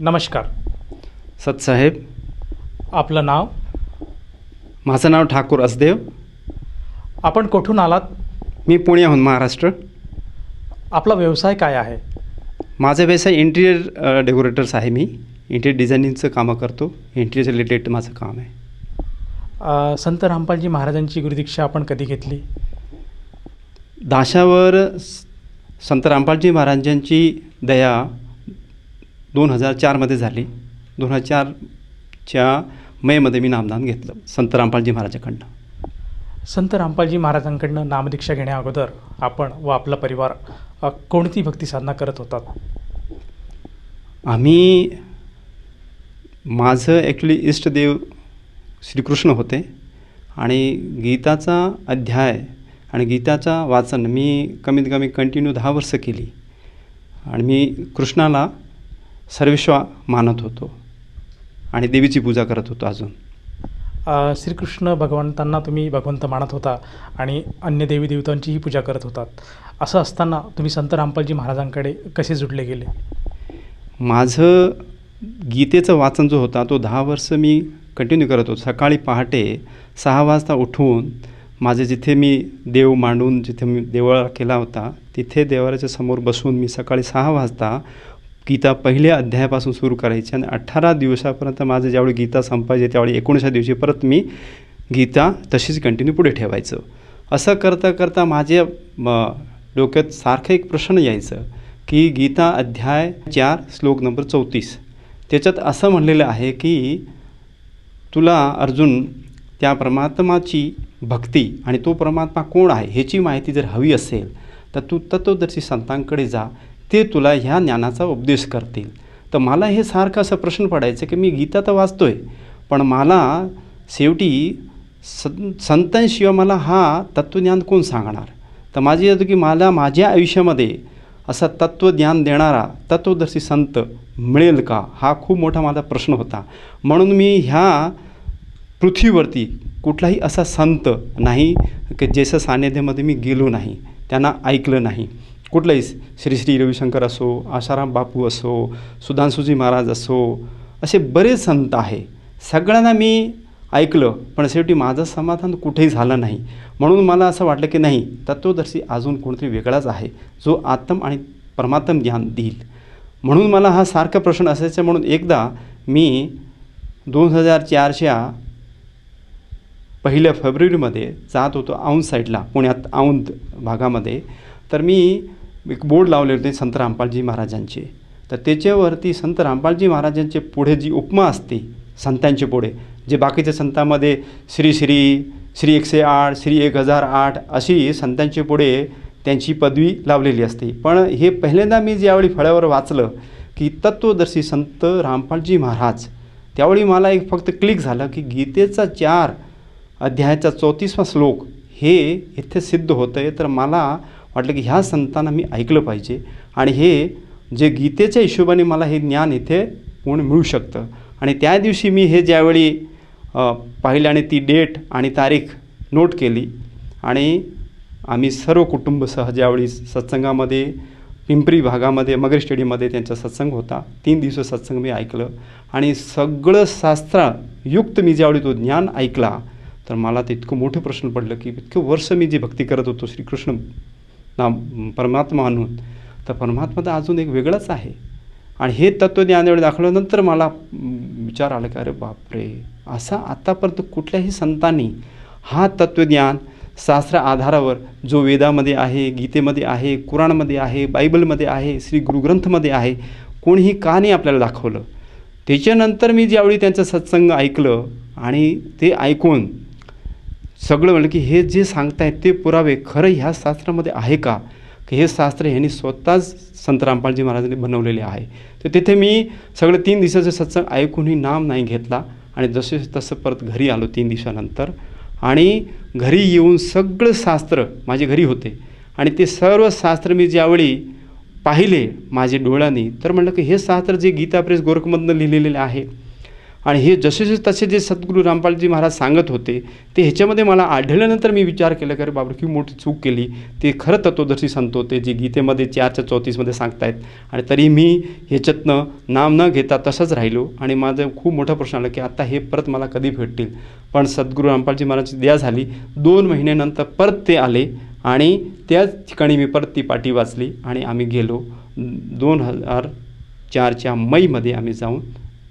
नमस्कार. सतसाहेब. आपलं नाव? माझं नाव ठाकूर असदेव. आपण कुठून आलात? मी पुण्याहून, महाराष्ट्र. आपला व्यवसाय काय आहे? माझा व्यवसाय इंटिरियर डेकोरेटर्स आहे. मी इंटिरियर डिझायनिंगचं कामं करतो. इंटिरियर रिलेटेड माझं काम आहे. संत रामपालजी महाराजांची गुरुदीक्षा आपण कधी घेतली? दाशावर संत रामपालजी महाराजांची दया 2004मध्ये झाली. 2004च्या मेमध्ये मी नामदान घेतलं संत रामपालजी महाराजांकडनं. संत रामपालजी महाराजांकडनं नामदीक्षा घेण्या अगोदर आपण व आपला परिवार कोणती भक्ती साधना करत होतात? आम्ही, माझं ॲक्च्युली इष्टदेव श्रीकृष्ण होते आणि गीताचा अध्याय आणि गीताचा वाचन मी कमीत कमी कंटिन्यू 10 वर्ष केली आणि मी कृष्णाला सर्वेश्वर मानत होतो आणि देवीची पूजा करत होतो. अजून श्रीकृष्ण भगवंतांना तुम्ही भगवंत मानत होता आणि अन्य देवी देवतांचीही पूजा करत होतात. असं असताना तुम्ही संत रामपालजी महाराजांकडे कसे जुडले गेले? माझं गीतेचं वाचन जो होता तो 10 वर्ष मी कंटिन्यू करत होतो. सकाळी पहाटे 6 वाजता उठून माझे जिथे मी देव मांडून जिथे मी देवळा केला होता तिथे देवाच्या समोर बसून मी सकाळी 6 वाजता गीता पहिल्या अध्यायापासून सुरू करायची आणि 18 दिवसापर्यंत माझं ज्यावेळी गीता संपायचे त्यावेळी 19व्या दिवशी परत मी गीता तशीच कंटिन्यू पुढे ठेवायचं. असं करता करता माझ्या डोक्यात सारखं एक प्रश्न यायचं की गीता अध्याय 4 श्लोक नंबर 34 त्याच्यात असं म्हणलेलं आहे की तुला अर्जुन त्या परमात्माची भक्ती आणि तो परमात्मा कोण आहे ह्याची माहिती जर हवी असेल तर तू तत्वदर्शी संतांकडे जा, ते तुला ह्या ज्ञानाचा उपदेश करतील. तर मला हे सारखं असं प्रश्न पडायचं की मी गीता तर वाचतो आहे पण मला शेवटी संतांशिवाय मला हा तत्त्वज्ञान कोण सांगणार. तर माझी होतं की मला माझ्या आयुष्यामध्ये असा तत्त्वज्ञान देणारा तत्वदर्शी संत मिळेल का, हा खूप मोठा माझा प्रश्न होता. म्हणून मी ह्या पृथ्वीवरती कुठलाही असा संत नाही की ज्याच्या सान्निध्यामध्ये मी गेलो नाही, त्यांना ऐकलं नाही. कुठलंही श्री श्री रविशंकर असो, आशाराम बापू असो, सुधांशुजी महाराज असो, असे बरेच संत आहे. सगळ्यांना मी ऐकलं पण शेवटी माझं समाधान कुठेही झालं नाही. म्हणून मला असं वाटलं की नाही, तत्वदर्शी अजून कोणतरी वेगळाच आहे जो आत्म आणि परमात्म ज्ञान देईल. म्हणून मला हा सारखा प्रश्न असायचा. म्हणून एकदा मी 2004च्या 1 फेब्रुवारीमध्ये जात होतो औंध साईडला, पुण्यात औंध भागामध्ये. तर मी एक बोर्ड लावले होते संत रामपालजी महाराजांचे. तर त्याच्यावरती संत रामपालजी महाराजांचे पुढे जी उपमा असते संतांचे पुढे, जे बाकीच्या संतांमध्ये श्री श्री, श्री 108, श्री 1008 अशी संतांचे पुढे त्यांची पदवी लावलेली असते. पण हे पहिल्यांदा मी ज्यावेळी फळ्यावर वाचलं की तत्वदर्शी संत रामपालजी महाराज, त्यावेळी मला एक फक्त क्लिक झालं की गीतेचा 4 अध्यायाचा 34वा श्लोक हे इथे सिद्ध होतं आहे. तर मला वाटलं की ह्या संतांना मी ऐकलं पाहिजे आणि हे जे गीतेच्या हिशोबाने मला हे ज्ञान इथे पूर्ण मिळू शकतं. आणि त्या दिवशी मी हे ज्यावेळी पाहिलं आणि ती डेट आणि तारीख नोट केली आणि आम्ही सर्व कुटुंबसह ज्यावेळी सत्संगामध्ये पिंपरी भागामध्ये मगर स्टेडियममध्ये त्यांचा सत्संग होता, 3 दिवस सत्संग मी ऐकलं आणि सगळं शास्त्रयुक्त मी ज्यावेळी तो ज्ञान ऐकला तर मला ते इतकं मोठं प्रश्न पडलं की इतकं वर्ष मी जी भक्ती करत होतो श्रीकृष्ण परमात्मा म्हणून, तर परमात्मा तर अजून एक वेगळंच आहे. आणि हे तत्त्वज्ञान एवढं दाखवल्यानंतर मला विचार आला की अरे बापरे, असा आतापर्यंत कुठल्याही संतांनी हा तत्त्वज्ञान शास्त्र आधारावर जो वेदामध्ये आहे, गीतेमध्ये आहे, कुराणमध्ये आहे, बायबलमध्ये आहे, श्री गुरुग्रंथमध्ये आहे, कोणीही का नाही आपल्याला दाखवलं. त्याच्यानंतर मी ज्यावेळी त्यांचं सत्संग ऐकलं आणि ते ऐकून सगळं म्हणलं की हे जे सांगतायत ते पुरावे खरं ह्या शास्त्रामध्ये आहे का, की हे शास्त्र ह्यांनी स्वतःच संत रामपालजी महाराजांनी बनवलेले आहे. तर तिथे मी सगळं 3 दिवसाचं सत्संग ऐकूनही नाम नाही घेतला आणि जसे तसं परत घरी आलो 3 दिवसानंतर. आणि घरी येऊन सगळं शास्त्र माझे घरी होते आणि ते सर्व शास्त्र मी ज्यावेळी पाहिले माझे डोळ्यांनी तर म्हणलं की हे शास्त्र जे गीता प्रेस गोरखमधनं लिहिलेले आहे आणि हे जसे तसे जे सद्गुरू रामपालजी महाराज सांगत होते ते ह्याच्यामध्ये मला आढळल्यानंतर मी विचार केला की अरे बाबा की मोठी चूक केली. ते खरं तत्वदर्शी संत होते जे गीतेमध्ये 4:34 सांगतायत. आणि तरी मी ह्याच्यातनं नाम न घेता तसंच राहिलो. आणि माझं खूप मोठा प्रश्न आला की आता हे परत मला कधी भेटतील. पण सद्गुरू रामपालजी महाराजची दया झाली. 2 महिन्यानंतर परत ते आले आणि त्याच ठिकाणी मी परत ती पाटी वाचली आणि आम्ही गेलो. 2004च्या मैमध्ये आम्ही जाऊन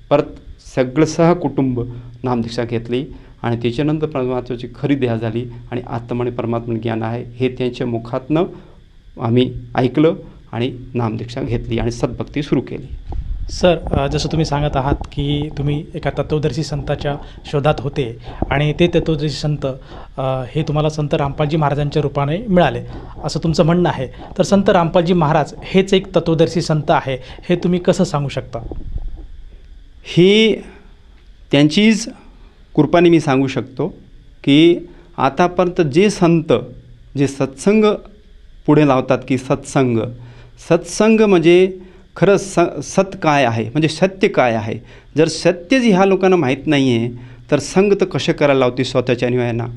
परत सगळं सहकुटुंब नामदीक्षा घेतली. आणि त्याच्यानंतर परमात्म्याची खरी दया झाली आणि आत्मा आणि परमात्मा ज्ञान आहे हे त्यांच्या मुखातनं आम्ही ऐकलं आणि नामदीक्षा घेतली आणि सद्भक्ती सुरू केली. सर, जसं तुम्ही सांगत आहात की तुम्ही एका तत्वदर्शी संताच्या शोधात होते आणि ते तत्वदर्शी संत हे तुम्हाला संत रामपालजी महाराजांच्या रूपाने मिळाले असं तुमचं म्हणणं आहे. तर संत रामपालजी महाराज हेच एक तत्वदर्शी संत आहे हे तुम्ही कसं सांगू शकता? ही त्यांचीच कृपाने मी सांगू शकतो की आतापर्यंत जे संत जे सत्संग पुढे लावतात की सत्संग म्हणजे खरं सत काय आहे म्हणजे सत्य काय आहे. जर सत्य जे ह्या लोकांना माहीत नाही आहे तर संग तर कसे करायला लावते स्वतःच्या अन्वयानं.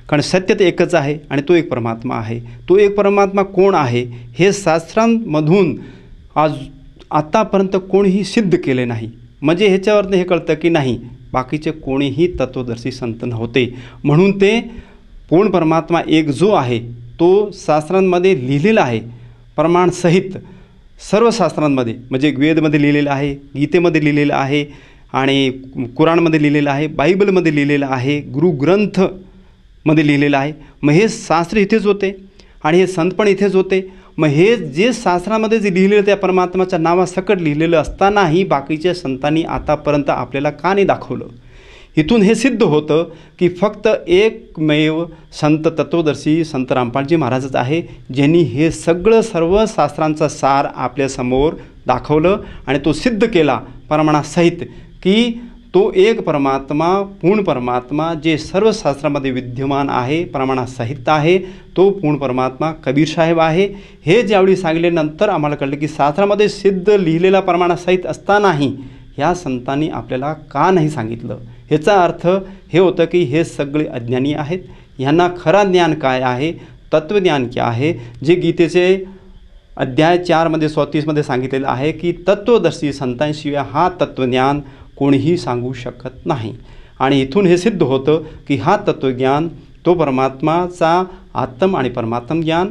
कारण सत्य तर एकच आहे आणि तो एक परमात्मा आहे. तो एक परमात्मा कोण आहे हे शास्त्रांमधून आतापर्यंत कोणीही सिद्ध केले नाही. म्हणजे ह्याच्यावरनं हे कळतं की नाही बाकीचे कोणीही तत्वदर्शी संत नव्हते. म्हणून ते पूर्ण परमात्मा एक जो आहे तो शास्त्रांमध्ये लिहिलेला आहे प्रमाणसहित. सर्व शास्त्रांमध्ये म्हणजे वेदमध्ये लिहिलेलं आहे, गीतेमध्ये लिहिलेलं आहे आणि कुराणमध्ये लिहिलेलं आहे, बायबलमध्ये लिहिलेलं आहे, गुरुग्रंथमध्ये लिहिलेलं आहे. मग हे शास्त्र इथेच होते आणि हे संत पण इथेच होते. मग हे जे शास्त्रामध्ये जे लिहिलेलं त्या परमात्माच्या नावासकट लिहिलेलं असतानाही बाकीच्या संतांनी आतापर्यंत आपल्याला का नाही दाखवलं. इथून हे सिद्ध होतं की फक्त एकमेव संत तत्वदर्शी संत रामपालजी महाराजच आहे ज्यांनी हे सर्व शास्त्रांचा सार आपल्यासमोर दाखवलं आणि तो सिद्ध केला प्रमाणासहित की तो एक परमात्मा पूर्ण परमात्मा जे सर्व शास्त्रामध्ये विद्यमान आहे प्रमाणासहित आहे तो पूर्ण परमात्मा कबीर साहेब आहे. हे ज्यावेळी सांगल्यानंतर आम्हाला कळलं की शास्त्रामध्ये सिद्ध लिहिलेला प्रमाणासहित असतानाही ह्या संतांनी आपल्याला का नाही सांगितलं. ह्याचा अर्थ हे होतं की हे सगळे अज्ञानी आहेत. ह्यांना खरा ज्ञान काय आहे तत्वज्ञान काय आहे जे गीतेचे अध्याय 4:34 सांगितलेलं आहे की तत्वदर्शी संतांशिवाय हा तत्वज्ञान कोणीही सांगू शकत नाही. आणि इथून हे सिद्ध होतं की हा तत्वज्ञान तो परमात्माचा आत्म आणि परमात्म ज्ञान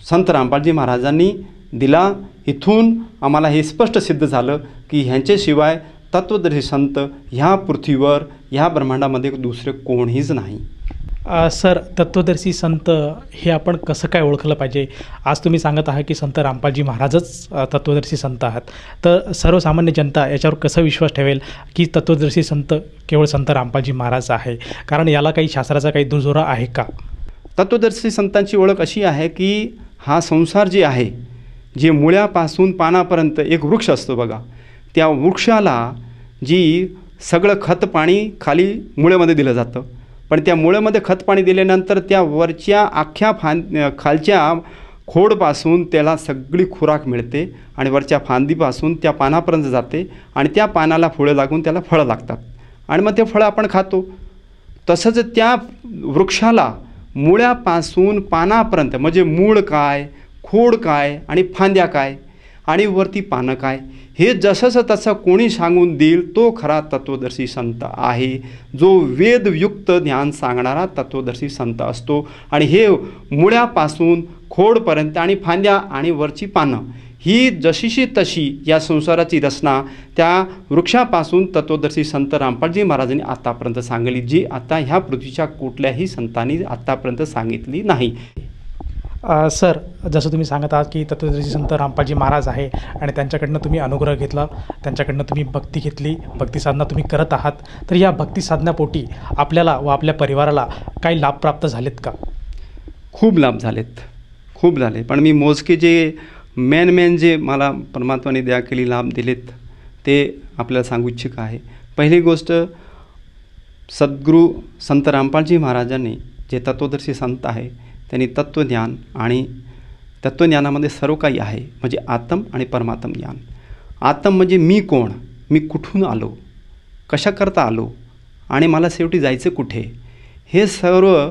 संत रामपालजी महाराजांनी दिला. इथून आम्हाला हे स्पष्ट सिद्ध झालं की ह्यांच्याशिवाय तत्वदर्शी संत ह्या पृथ्वीवर ह्या ब्रह्मांडामध्ये दुसरे कोणीच नाही. सर, तत्वदर्शी संत हे आपण कसं काय ओळखलं पाहिजे? आज तुम्ही सांगत आहात की संत रामपालजी महाराजच तत्वदर्शी संत आहात. तर सर्वसामान्य जनता याच्यावर कसा विश्वास ठेवेल की तत्वदर्शी संत केवळ संत रामपालजी महाराज आहे? कारण याला काही शास्त्राचा काही दुजोरा आहे का? तत्वदर्शी संतांची ओळख अशी आहे की हा संसार जे आहे जे मुळ्यापासून पानापर्यंत एक वृक्ष असतो बघा. त्या वृक्षाला जी सगळं खत पाणी खाली मुळ्यामध्ये दिलं जातं. पण त्या मुळ्यामध्ये खत पाणी दिल्यानंतर त्या वरच्या अख्ख्या खालच्या खोडपासून त्याला सगळी खुराक मिळते आणि वरच्या फांदीपासून त्या पानापर्यंत जाते आणि त्या पानाला फुलं लागून त्याला फळं लागतात आणि मग ते फळं आपण खातो. तसंच त्या वृक्षाला मुळ्यापासून पानापर्यंत म्हणजे मूळ काय खोड काय आणि फांद्या काय आणि वरती पानं काय हे जसंचं तसं कोणी सांगून देईल तो खरा तत्वदर्शी संत आहे. जो वेदयुक्त ज्ञान सांगणारा तत्वदर्शी संत असतो. आणि हे मुळ्यापासून खोडपर्यंत आणि फांद्या आणि वरची पानं ही जशीशी तशी या संसाराची रचना त्या वृक्षापासून तत्वदर्शी संत रामपालजी महाराजांनी आत्तापर्यंत सांगली जी आता ह्या पृथ्वीच्या कुठल्याही संतांनी आत्तापर्यंत सांगितली नाही. सर, जसं तुम्ही सांगत आहात की तत्वदर्शी संत रामपालजी महाराज आहे आणि त्यांच्याकडनं तुम्ही अनुग्रह घेतला, त्यांच्याकडनं तुम्ही भक्ती घेतली, भक्तिसाधना तुम्ही करत आहात. तर या भक्तिसाधनापोटी आपल्याला व आपल्या परिवाराला काही लाभ प्राप्त झालेत का? खूप लाभ झालेत, खूप झाले. पण मी मोजके जे मेन जे मला परमात्माने दया केली लाभ दिलेत ते आपल्याला सांगू इच्छिक आहे. पहिली गोष्ट सद्गुरू संत रामपालजी महाराजांनी जे तत्वदर्शी संत आहे त्यांनी तत्वज्ञान आणि तत्वज्ञानामध्ये सर्व काही आहे म्हणजे आत्म आणि परमात्म ज्ञान. आत्म म्हणजे मी कोण, मी कुठून आलो, कशाकरता आलो आणि मला शेवटी जायचं कुठे, हे सर्व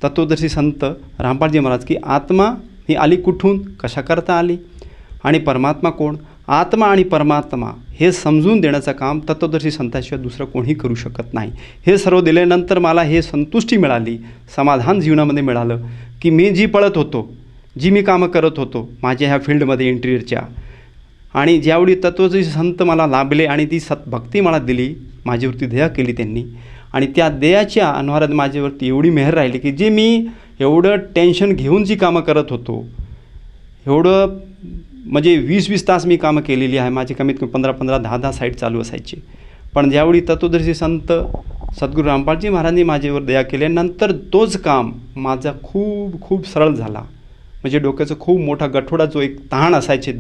तत्वदर्शी संत रामपालजी महाराज की आत्मा ही आली कुठून, कशाकरता आली आणि परमात्मा कोण, आत्मा आणि परमात्मा हे समजून देण्याचं काम तत्वदर्शी संतांशिवाय दुसरं कोणीही करू शकत नाही. हे सर्व दिल्यानंतर मला हे संतुष्टी मिळाली, समाधान जीवनामध्ये मिळालं की मी जी पळत होतो, जी मी कामं करत होतो माझ्या ह्या फील्डमध्ये इंटिरियरच्या, आणि ज्यावेळी तत्वदर्शी संत मला लाभले आणि ती सतभक्ती मला दिली, माझ्यावरती दया केली त्यांनी, आणि त्या दयाच्या अनुहारात माझ्यावरती एवढी मेहर राहिली की जे मी एवढं टेन्शन घेऊन जी कामं करत होतो, एवढं म्हणजे 20-20 तास मी कामं केलेली आहे, माझी कमीत कमी 15-15, 10-10 साईट चालू असायची. पण ज्यावेळी तत्वदर्शी संत सद्गुरू रामपालजी महाराजांनी माझ्यावर दया केल्यानंतर तोच काम माझा खूप खूप सरळ झाला. म्हणजे डोक्याचा खूप मोठा गठोडा जो एक ताण असायचे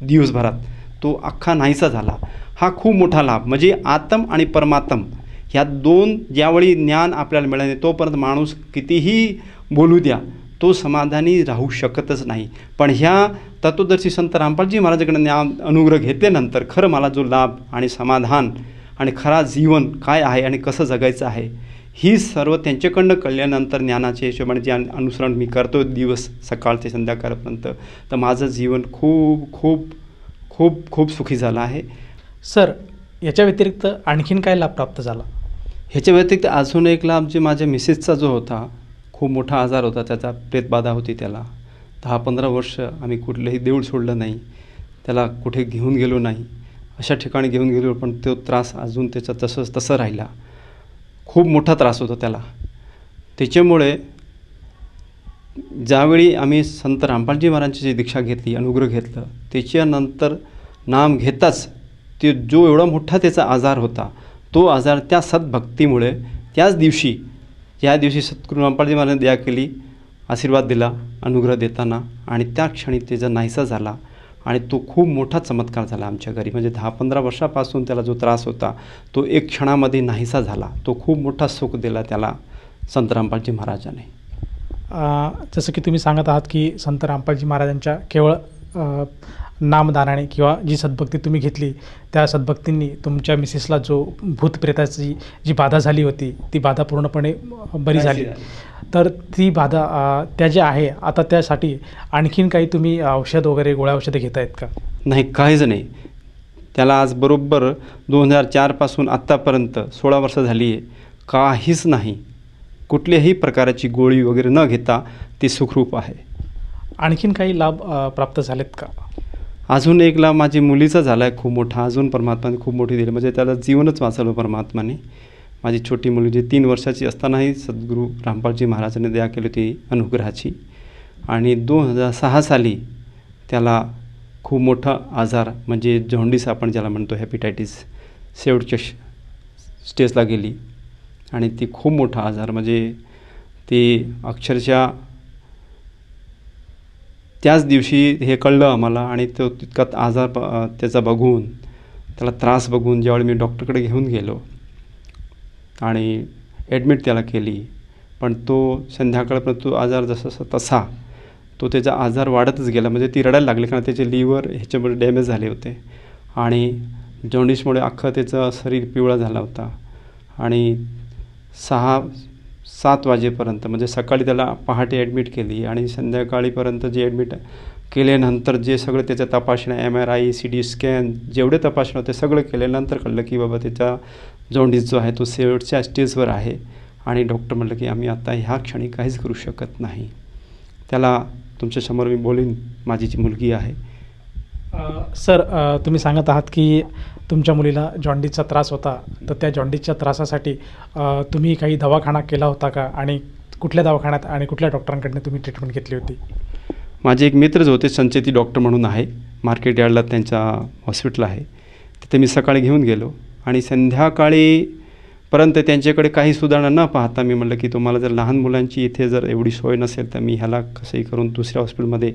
दिवसभरात तो अख्खा नाहीसा झाला. हा खूप मोठा लाभ. म्हणजे आत्म आणि परमात्म ह्या दोन ज्यावेळी ज्ञान आपल्याला मिळाले तोपर्यंत माणूस कितीही बोलू द्या तो समाधानी राहू शकतच नाही. पण ह्या तत्वदर्शी संत रामपालजी महाराजांकडे ज्ञान अनुग्रह घेतल्यानंतर खरं मला जो लाभ आणि समाधान आणि खरा जीवन काय आहे आणि कसं जगायचं आहे ही सर्व त्यांच्याकडनं कळल्यानंतर ज्ञानाच्या हिशोबाने जे अनुसरण मी करतो दिवस सकाळ ते संध्याकाळपर्यंत, तर माझं जीवन खूप खूप खूप खूप सुखी झालं आहे. सर, याच्या व्यतिरिक्त आणखीन काय लाभ प्राप्त झाला? ह्याच्या व्यतिरिक्त अजून एक लाभ जे माझ्या मिसेसचा जो होता, खूप मोठा आजार होता, त्याचा प्रेतबाधा होती. त्याला 10-15 वर्ष आम्ही कुठलंही देऊळ सोडलं नाही, त्याला कुठे घेऊन गेलो नाही, अशा ठिकाणी घेऊन गेलो पण तो त्रास अजून त्याचा तसंच तसं राहिला. खूप मोठा त्रास होता त्याला. त्याच्यामुळे ज्यावेळी आम्ही संत रामपालजी महाराजांची जी दीक्षा घेतली, अनुग्रह घेतलं, त्याच्यानंतर नाम घेताच ते जो एवढा मोठा त्याचा आजार होता तो आजार त्या सद्भक्तीमुळे त्याच दिवशी ज्या दिवशी सद्गुरू रामपालजी महाराजांनी दया केली, आशीर्वाद दिला अनुग्रह देताना, आणि त्या क्षणी त्याचा नाहीसा झाला आणि तो खूप मोठा चमत्कार झाला आमच्या घरी. म्हणजे 10-15 वर्षापासून त्याला जो त्रास होता तो एक क्षणामध्ये नाहीसा झाला. तो खूप मोठा सुख दिला त्याला संत रामपालजी महाराजांनी. जसं की तुम्ही सांगत आहात की संत रामपालजी महाराजांच्या केवळ नामदानाने किंवा जी सद्भक्ती तुम्ही घेतली त्या सद्भक्तींनी तुमच्या मिसेसला जो भूतप्रेताची जी बाधा झाली होती ती बाधा पूर्णपणे बरी झाली. तर ती बाधा त्या ज्या आहे आता त्यासाठी आणखीन काही तुम्ही औषध वगैरे गोळ्या औषधं घेत आहेत का? नाही, काहीच नाही. त्याला आज बरोबर 2004 पासून आत्तापर्यंत 16 वर्ष झाली आहे, काहीच नाही, कुठल्याही प्रकारची गोळी वगैरे न घेता ती सुखरूप आहे. आणखीन काही लाभ प्राप्त झालेत का? अजून एक लाभ माझी मुलीचा झाला आहे खूप मोठा, अजून परमात्माने खूप मोठी दिली, म्हणजे त्याला जीवनच वाचवलं परमात्माने. माझी छोटी मुलगी जी 3 वर्षाची असतानाही सद्गुरू रामपालजी महाराजांनी दया केली होती अनुग्रहाची, आणि 2006 साली त्याला खूप मोठा आजार म्हणजे जॉन्डिस आपण ज्याला म्हणतो हेपेटायटिस शेवटच्या स्टेजला गेली, आणि ती खूप मोठा आजार म्हणजे ती अक्षरशः त्याच दिवशी हे कळलं आम्हाला, आणि तो तितका आजार त्याचा बघून त्याला त्रास बघून ज्यावेळी मी डॉक्टरकडे घेऊन गेलो आणि ॲडमिट त्याला केली, पण तो संध्याकाळपर्यंत तो आजार जसा तसा तो त्याचा आजार वाढतच गेला. म्हणजे ती रडायला लागली कारण त्याचे लिव्हर ह्याच्यामुळे डॅमेज झाले होते आणि जॉन्डिसमुळे अख्खं त्याचं शरीर पिवळा झाला होता. आणि 6-7 वाजेपर्यंत म्हणजे सकाळी त्याला पहाटे ॲडमिट केली आणि संध्याकाळीपर्यंत जे ॲडमिट केल्यानंतर जे सगळं त्याच्या तपासण्या MRI CT स्कॅन जेवढे तपासणं होते सगळं केल्यानंतर कळलं की बाबा त्याचा जॉन्डिस जो आहे तो शेवटच्या स्टेजवर आहे, आणि डॉक्टर म्हटलं की आम्ही आता ह्या क्षणी काहीच करू शकत नाही. त्याला तुमच्यासमोर मी बोलीन, माझी जी मुलगी आहे. सर, तुम्ही सांगत आहात की तुमच्या मुलीला जॉन्डिसचा त्रास होता, तर त्या जॉन्डिसच्या त्रासासाठी तुम्ही काही दवाखाना केला होता का, आणि कुठल्या दवाखान्यात आणि कुठल्या डॉक्टरांकडून तुम्ही ट्रीटमेंट घेतली होती? माझे एक मित्रच होते, संचेती डॉक्टर म्हणून आहे, मार्केट यार्डला त्यांचा हॉस्पिटल आहे, तिथे मी सकाळी घेऊन गेलो आणि संध्याकाळीपर्यंत त्यांच्याकडे काही सुधारणा न पाहता मी म्हटलं की तुम्हाला जर लहान मुलांची इथे जर एवढी सोय नसेल तर मी ह्याला कसंही करून दुसऱ्या हॉस्पिटलमध्ये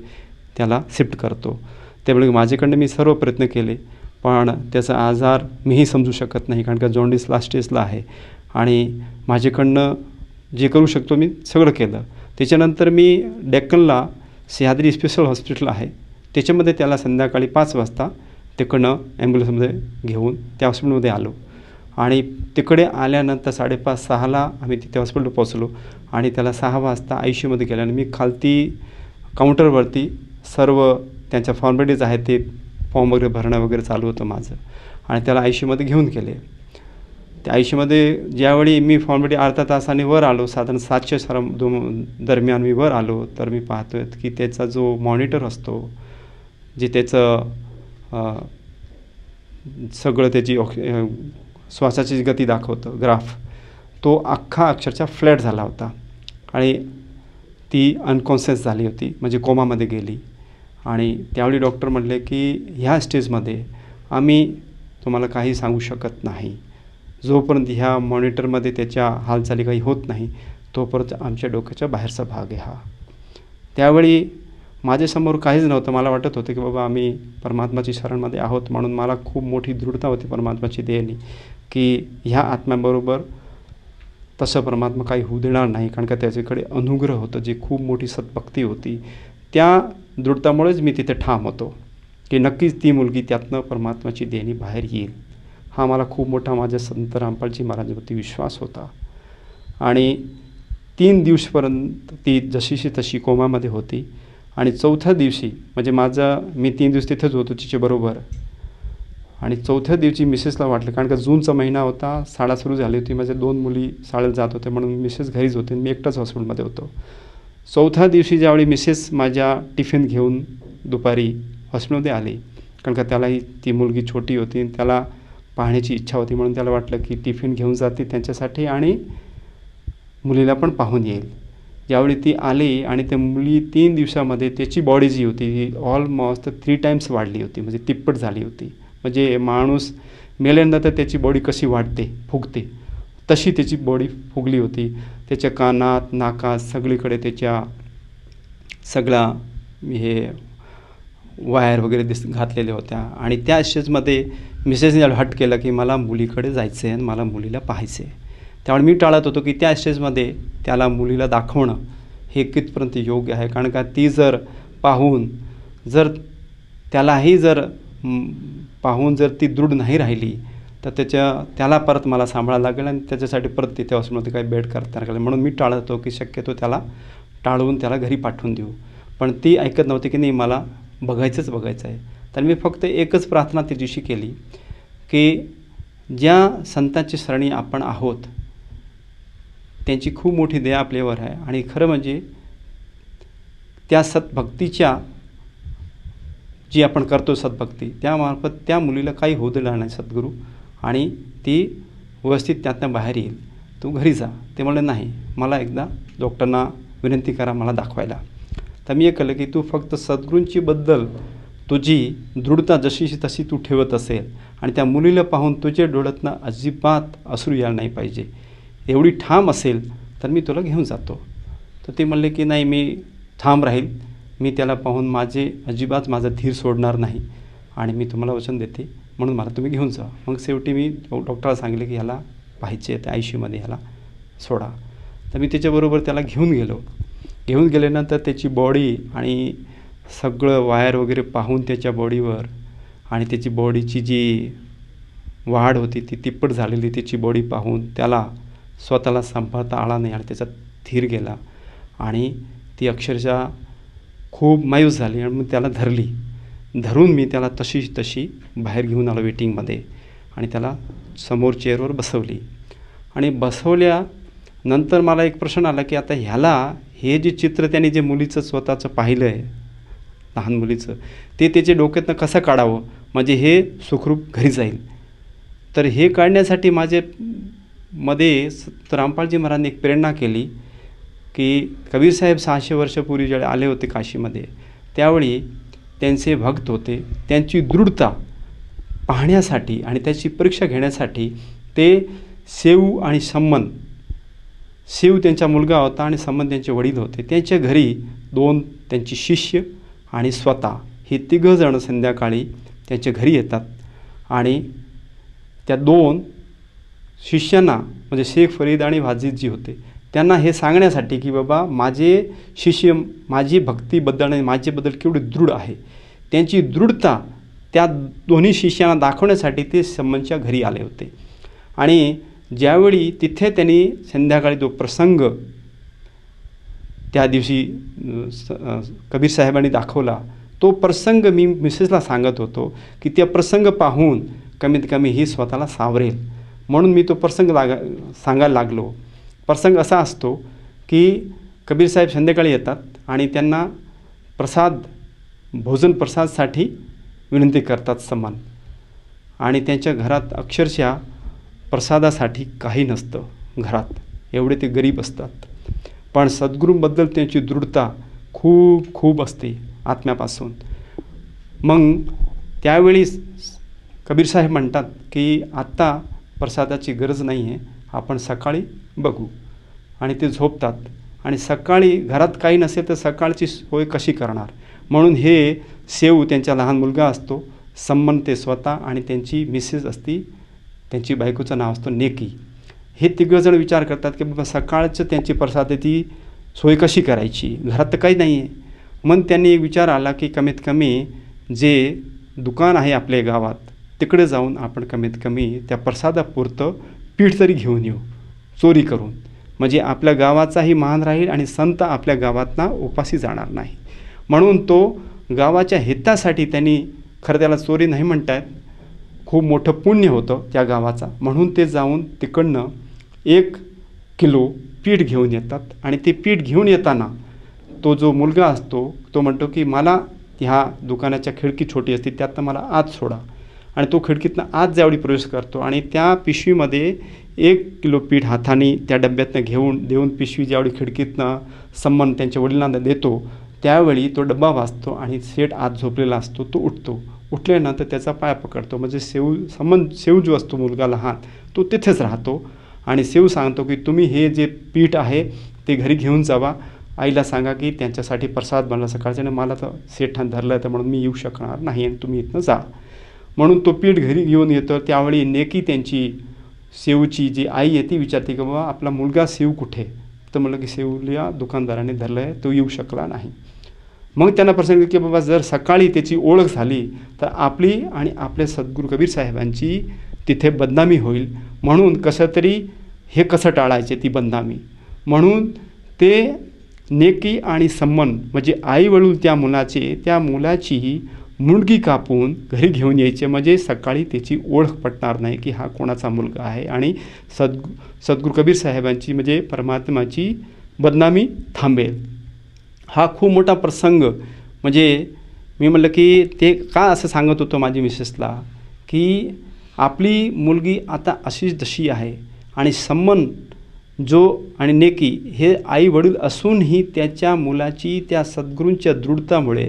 त्याला शिफ्ट करतो. त्यामुळे माझ्याकडनं मी सर्व प्रयत्न केले, पण त्याचा आजार मीही समजू शकत नाही कारण का जॉन्डिस लास्ट स्टेजला आहे, आणि माझ्याकडनं जे करू शकतो मी सगळं केलं. त्याच्यानंतर मी डेक्कनला सह्याद्री स्पेशल हॉस्पिटल आहे त्याच्यामध्ये त्याला संध्याकाळी 5 वाजता तिकडनं ॲम्ब्युलन्समध्ये घेऊन त्या हॉस्पिटलमध्ये आलो आणि तिकडे आल्यानंतर 5:30-6ला आम्ही तिथे हॉस्पिटल पोहोचलो आणि त्याला 6 वाजता ICUमध्ये गेलो आणि मी खालती काउंटरवरती सर्व त्यांच्या फॉर्मॅलिटीज आहेत ते फॉर्म वगैरे भरणं वगैरे चालू होतं माझं आणि त्याला ICUमध्ये घेऊन गेले. त्या ICUमध्ये ज्यावेळी मी फॉर्मॅलिटी अर्धा तासाने वर आलो, साधारण 7:00 दरम्यान मी वर आलो, तर मी पाहतोय की त्याचा जो मॉनिटर असतो, जे त्याचं सगळं त्याची श्वासाची गती दाखवतं ग्राफ, तो अख्खा अक्षरशः फ्लॅट झाला होता आणि ती अनकॉन्शियस झाली होती, म्हणजे कोमामध्ये गेली. आणि त्यावेळी डॉक्टर म्हटले की ह्या स्टेजमध्ये आम्ही तुम्हाला काही सांगू शकत नाही, जोपर्यंत ह्या मॉनिटरमध्ये त्याच्या हालचाली काही होत नाही तोपर्यंत आमच्या डोक्याच्या बाहेरचा भाग आहे हा. त्यावेळी माझ्यासमोर काहीच नव्हतं. मला वाटत होतं की बाबा आम्ही परमात्माची शरणमध्ये आहोत, म्हणून मला खूप मोठी दृढता होती परमात्माची देणी की ह्या आत्म्याबरोबर तसं परमात्मा काही होऊ देणार नाही, कारण का त्याच्याकडे अनुग्रह होतं, जी खूप मोठी सद्भक्ती होती. त्या दृढतामुळेच मी तिथे ठाम होतो की नक्कीच ती मुलगी त्यातनं परमात्माची देणी बाहेर येईल. हा मला खूप मोठा माझ्या संत रामपालजी महाराजांवरती विश्वास होता. आणि 3 दिवसपर्यंत ती जशीशी तशी कोमामध्ये होती आणि 4थ्या दिवशी म्हणजे मी 3 दिवस तिथेच होतो तिच्याबरोबर आणि 4थ्या दिवशी मिसेसला वाटलं, कारण का जूनचा महिना होता, शाळा सुरू झाली होती, माझ्या 2 मुली शाळेत जात होत्या, म्हणून मिसेस घरीच होते, मी एकटाच हॉस्पिटलमध्ये होतो. 4थ्या दिवशी ज्यावेळी मिसेस माझ्या टिफिन घेऊन दुपारी हॉस्पिटलमध्ये आली, कारण का त्यालाही ती मुलगी छोटी होती, त्याला पाहण्याची इच्छा होती, म्हणून त्याला वाटलं की टिफिन घेऊन जाते त्यांच्यासाठी आणि मुलीला पण पाहून येईल. ज्यावेळी ती आली आणि त्या मुली 3 दिवसामध्ये त्याची बॉडी जी होती ती ऑलमोस्ट 3 टाईम्स वाढली होती, म्हणजे तिप्पट झाली होती. म्हणजे माणूस मेल्यानंतर त्याची बॉडी कशी वाढते, फुगते, तशी त्याची बॉडी फुगली होती. त्याच्या कानात, नाकात सगळीकडे त्याच्या सगळा हे वायर वगैरे घातलेल्या होत्या. आणि त्या स्टेजमध्ये मिसेसने हट केला की मला मुलीकडे जायचं आहे आणि मला मुलीला पाहायचं आहे. त्यामुळे मी टाळत होतो की त्या स्टेजमध्ये त्याला मुलीला दाखवणं हे कितपर्यंत योग्य आहे, कारण का ती जर पाहून जर त्यालाही जर पाहून जर ती दृढ नाही राहिली तर त्याला परत मला सांभाळायला लागेल आणि त्याच्यासाठी परत तिथे हॉस्पिटलमध्ये काही बेड करता लागेल. म्हणून मी टाळत होतो की शक्यतो त्याला टाळवून त्याला घरी पाठवून देऊ. पण ती ऐकत नव्हती की नाही मला बघायचं आहे. तर मी फक्त एकच प्रार्थना त्या दिवशी केली की ज्या संतांची शरणी आपण आहोत त्यांची खूप मोठी दया आपल्यावर आहे आणि खरं म्हणजे त्या सद्भक्तीच्या जी आपण करतो सद्भक्ती त्यामार्फत त्या मुलीला काही होऊ देणार नाही सद्गुरू आणि ती व्यवस्थित त्यातनं बाहेर येईल, तू घरी जा. ते म्हणले नाही, मला एकदा डॉक्टरना विनंती करा मला दाखवायला. तर मी हे केलं की तू फक्त सद्गुरूंची बद्दल तुझी दृढता जशीशी तशी तू ठेवत असेल आणि त्या मुलीला पाहून तुझ्या डोळ्यातनं अजिबात अश्रू यायला नाही पाहिजे, एवढी ठाम असेल तर मी तुला घेऊन जातो. तर ते म्हणले की नाही मी ठाम राहील, मी त्याला पाहून अजिबात माझा धीर सोडणार नाही आणि मी तुम्हाला वचन देते, म्हणून मला तुम्ही घेऊन जा. मग शेवटी मी डॉक्टरला सांगितले की ह्याला पाहायचे त्या ICUमध्ये ह्याला सोडा. तर मी त्याच्याबरोबर त्याला घेऊन गेल्यानंतर त्याची बॉडी आणि सगळं वायर वगैरे पाहून त्याच्या बॉडीवर आणि त्याची बॉडीची जी वाढ होती ती तिप्पट झालेली त्याची बॉडी पाहून त्याला स्वतःला सांभाळता आला नाही आणि त्याचा धीर गेला आणि ती अक्षरशः खूप मायूस झाली आणि मग त्याला धरून मी त्याला तशी बाहेर घेऊन आलो वेटिंगमध्ये आणि त्याला समोर चेअरवर बसवली. आणि बसवल्यानंतर मला एक प्रश्न आला की आता ह्याला हे जे चित्र त्याने जे मुलीचं स्वतःचं पाहिलं आहे लहान मुलीचं ते त्याच्या डोक्यातनं कसं काढावं म्हणजे हे सुखरूप घरी जाईल. तर हे काढण्यासाठी मध्ये रामपालजी महाराजांनी एक प्रेरणा केली की कबीरसाहेब 600 वर्षापूर्वी ज्यावेळी आले होते काशीमध्ये त्यावेळी त्यांचे भक्त होते, त्यांची दृढता पाहण्यासाठी आणि त्याची परीक्षा घेण्यासाठी ते शिव त्यांचा मुलगा होता आणि संबंध त्यांचे वडील होते, त्यांच्या घरी 2 त्यांची शिष्य आणि स्वतः हे 3 जण संध्याकाळी त्यांच्या घरी येतात आणि त्या 2 शिष्यांना म्हणजे शेख फरीद आणि वाजिद जी होते त्यांना हे सांगण्यासाठी की बाबा माझे शिष्य माझी भक्तीबद्दल आणि माझ्याबद्दल केवढी दृढ आहे, त्यांची दृढता त्या दोन्ही शिष्यांना दाखवण्यासाठी ते संतच्या घरी आले होते. आणि ज्यावेळी तिथे त्यांनी संध्याकाळी तो प्रसंग त्या दिवशी कबीर साहेबांनी दाखवला, तो प्रसंग मी मिसेसला सांगत होतो की त्या प्रसंग पाहून कमीत कमी ही स्वतःला सावरेल, म्हणून मी तो प्रसंग सांगायला लागलो. प्रसंग असा असतो की कबीर साहेब संध्याकाळी येतात आणि त्यांना भोजन प्रसादसाठी विनंती करतात समान, आणि त्यांच्या घरात अक्षरशः प्रसादासाठी काही नसतं घरात, एवढे ते गरीब असतात. पण सद्गुरूंबद्दल त्यांची दृढता खूप खूप असते आत्म्यापासून. मग त्यावेळी कबीर साहेब म्हणतात की आत्ता प्रसादाची गरज नाही आहे, आपण सकाळी बघू. आणि ते झोपतात. आणि सकाळी घरात काही नसेल तर सकाळची सोय कशी करणार, म्हणून हे सेऊ त्यांचा लहान मुलगा असतो, सम्मन ते स्वतः, आणि त्यांची मिसेस असती, त्यांची बायकोचं नाव असतं नेकी. हे तिघंजण विचार करतात की बाबा सकाळचं त्यांची प्रसादाची सोय कशी करायची, घरात तर काही नाही आहे. मग त्यांनी एक विचार आला की कमीत कमी जे दुकान आहे आपल्या गावात तिकडे जाऊन आपण कमीत कमी त्या प्रसादापुरतं पीठ तरी घेऊन येऊ चोरी करून, म्हणजे आपल्या गावाचाही मान राहील आणि संत आपल्या गावातना उपाशी जाणार नाही. म्हणून तो गावाच्या हितासाठी त्यांनी, खरं त्याला चोरी नाही म्हणतायत, खूप मोठं पुण्य होतं त्या गावाचा, म्हणून ते जाऊन तिकडनं 1 किलो पीठ घेऊन येतात. आणि ते पीठ घेऊन येताना तो जो मुलगा असतो तो म्हणतो की मला ह्या दुकानाच्या खिडकी छोटी असते त्यातनं मला आत सोडा. आणि तो खिडकीतनं आत ज्यावेळी प्रवेश करतो आणि त्या पिशवीमध्ये 1 किलो पीठ हाताने त्या डब्यातनं देऊन पिशवी ज्यावेळी खिडकीतनं सम्मन त्यांच्या वडिलांना देतो, त्यावेळी तो डब्बा वाजतो आणि सेठ आत झोपलेला असतो, तो उठतो. उठल्यानंतर त्याचा पाय पकडतो, म्हणजे सेऊ जो असतो मुलगा लहान तो तिथेच राहतो. आणि सेऊ सांगतो की तुम्ही हे जे पीठ आहे ते घरी घेऊन जावा, आईला सांगा की त्यांच्यासाठी प्रसाद बनला सकाळच्या, आणि मला तर सेठान धरलं आहे तर म्हणून मी येऊ शकणार नाही आणि तुम्ही इथनं जा. म्हणून तो पीठ घरी घेऊन येतो. त्यावेळी नेकी त्यांची सेऊची जी आई आहे ती विचारते की बाबा आपला मुलगा सेऊ कुठे, तर म्हणलं की सेऊला दुकानदाराने धरलं आहे, तो येऊ शकला नाही. मग त्यांना प्रसंग की बाबा जर सकाळी त्याची ओळख झाली तर आपली आणि आपल्या सद्गुरू कबीर साहेबांची तिथे बदनामी होईल, म्हणून कसं तरी हे कसं टाळायचे ती बदनामी. म्हणून ते नेकी आणि सम्मन म्हणजे आई वडील त्या मुलाची मुंडकी कापून घरी घेऊन यायचे, म्हणजे सकाळी त्याची ओळख पटणार नाही की हा कोणाचा मुलगा आहे, आणि सद्गुरू कबीर साहेबांची म्हणजे परमात्माची बदनामी थांबेल. हा खूप मोठा प्रसंग. म्हणजे मी म्हटलं की ते का असं सांगत होतो माझी मिसेसला की आपली मुलगी आता अशीच जशी आहे, आणि सम्मन आणि नेकी हे आई वडील असूनही त्याच्या मुलाची त्या सद्गुरूंच्या दृढतामुळे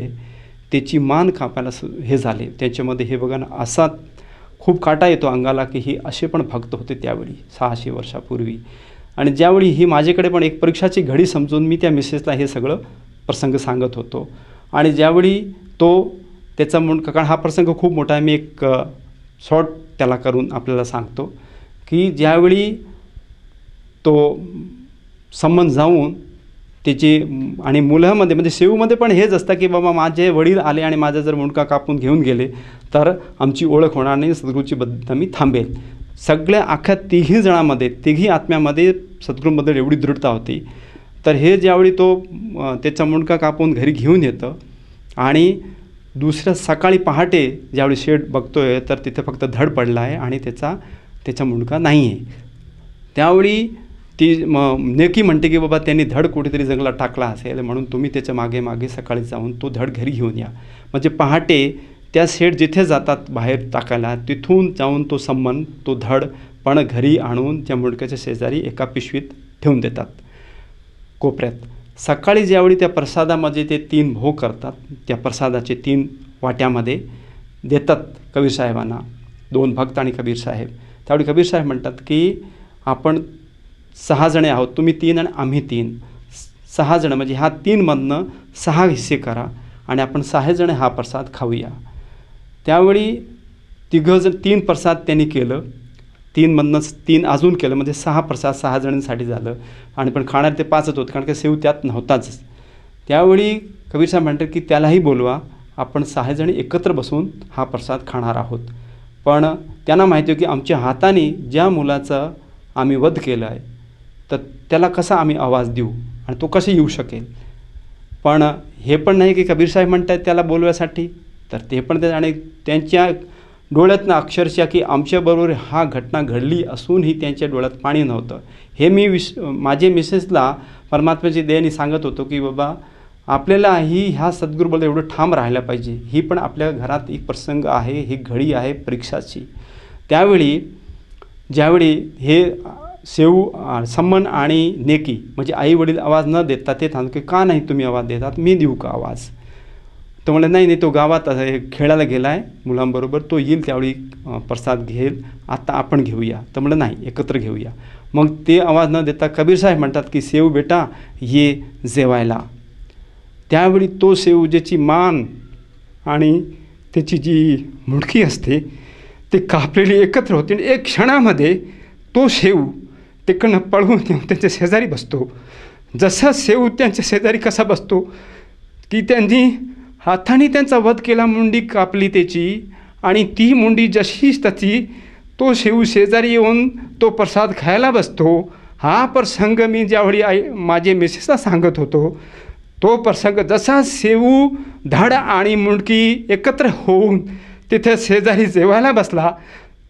त्याची मान कापायला हे झाले. त्याच्यामध्ये हे बघा ना, असा खूप काटा येतो अंगाला की हे असे पण भक्त होते त्यावेळी 600 वर्षापूर्वी. आणि ज्यावेळी ही माझ्याकडे पण एक परीक्षाची घडी समजून मी त्या मिसेसला हे सगळं प्रसंग सांगत होतो. आणि ज्यावेळी त्याचा कारण हा प्रसंग खूप मोठा आहे, मी एक शॉर्ट त्याला करून आपल्याला सांगतो की ज्यावेळी तो संबंध जाऊन त्याची आणि मुलामध्ये म्हणजे सेऊमध्ये पण हेच असतं की बाबा माझे वडील आले आणि माझा जर मुंडका कापून घेऊन गेले तर आमची ओळख होणार नाही, सद्गुरूची बदनामी थांबेल. सगळ्या अख्ख्या तिघी आत्म्यामध्ये सद्गुरूंबद्दल एवढी दृढता होती. तर हे ज्यावेळी त्याचा मुंडका कापून घरी घेऊन येतं आणि दुसऱ्या सकाळी पहाटे ज्यावेळी शेठ बघतोय तर तिथे फक्त धड पडला आहे आणि त्याचा मुंडका नाही आहे. त्यावेळी ती नेकी म्हणते की बाबा त्यांनी धड कुठेतरी जंगलात टाकला असेल, म्हणून तुम्ही त्याच्या मागे सकाळी जाऊन तो धड घरी घेऊन या. म्हणजे पहाटे त्या शेठ जिथे जातात बाहेर टाकायला तिथून जाऊन तो सम्मन तो धड पण घरी आणून त्या मुंडक्याच्या शेजारी एका पिशवीत ठेवून देतात कोपऱ्यात. सकाळी ज्यावेळी त्या प्रसादामध्ये ते 3 भोग करतात, त्या प्रसादाचे 3 वाट्यामध्ये देतात कबीर साहेबांना, 2 भक्त आणि कबीर साहेब. त्यावेळी कबीर साहेब म्हणतात की आपण 6 जणे आहोत, तुम्ही 3 आणि आम्ही 3, 6 जण म्हणजे ह्या 3मधनं 6 हिस्से करा आणि आपण 6 जण हा प्रसाद खाऊया. त्यावेळी 3 प्रसाद त्यांनी केलं, 3मधनं 3 अजून केलं, म्हणजे 6 प्रसाद 6 जणांसाठी झालं. आणि पण खाणार ते 5च होतं कारण की सेव त्यात नव्हताच. त्यावेळी कबीर साहेब म्हणतात की त्यालाही बोलवा, आपण 6 जणी एकत्र बसून हा प्रसाद खाणार आहोत. पण त्यांना माहिती आहे की आमच्या हाताने ज्या मुलाचा आम्ही वध केला आहे तर त्याला कसा आम्ही आवाज देऊ आणि तो कसा येऊ शकेल. पण हे पण नाही की कबीर साहेब म्हणतात त्याला बोलवायसाठी, तर ते पण ते आणि त्यांच्या डोळ्यातनं अक्षरशः की आमच्याबरोबर हा घटना घडली असूनही त्यांच्या डोळ्यात पाणी नव्हतं. हे मी माझे मिसेसला परमात्म्याची दयेने सांगत होतो की बाबा आपल्यालाही ह्या सद्गुरूबद्दल एवढं ठाम राहायला पाहिजे. ही पण आपल्या घरात एक प्रसंग आहे, ही घडी आहे परीक्षाची. त्यावेळी ज्यावेळी हे सम्मन आणि नेकी म्हणजे आई वडील आवाज न देता ते थांबले की का नाही तुम्ही आवाज देतात, मी देऊ का आवाज. तो म्हणलं नाही तो गावात खेळायला गेला आहे मुलांबरोबर, तो येईल त्यावेळी प्रसाद घेईल, आता आपण घेऊया. तर म्हणलं नाही एकत्र घेऊया. मग ते आवाज न देता कबीर साहेब म्हणतात की सेव बेटा ये जेवायला. त्यावेळी तो सेव ज्याची मान आणि त्याची जी मुडकी असते ते कापलेली एकत्र होते. एक क्षणामध्ये तो शेव तिकडनं पळवून येऊन त्यांच्या शेजारी बसतो. जसा शेव त्यांच्या शेजारी कसा बसतो की त्यांनी हाताने त्यांचा वध केला, मुंडी कापली त्याची, आणि ती मुंडी जशीच तशी तो शेव शेजारी येऊन तो प्रसाद खायला बसतो. हा प्रसंग मी ज्यावेळी माझे मिसेसला सांगत होतो तो प्रसंग जसा शेव धड आणि मुंडकी एकत्र होऊन तिथे शेजारी जेवायला बसला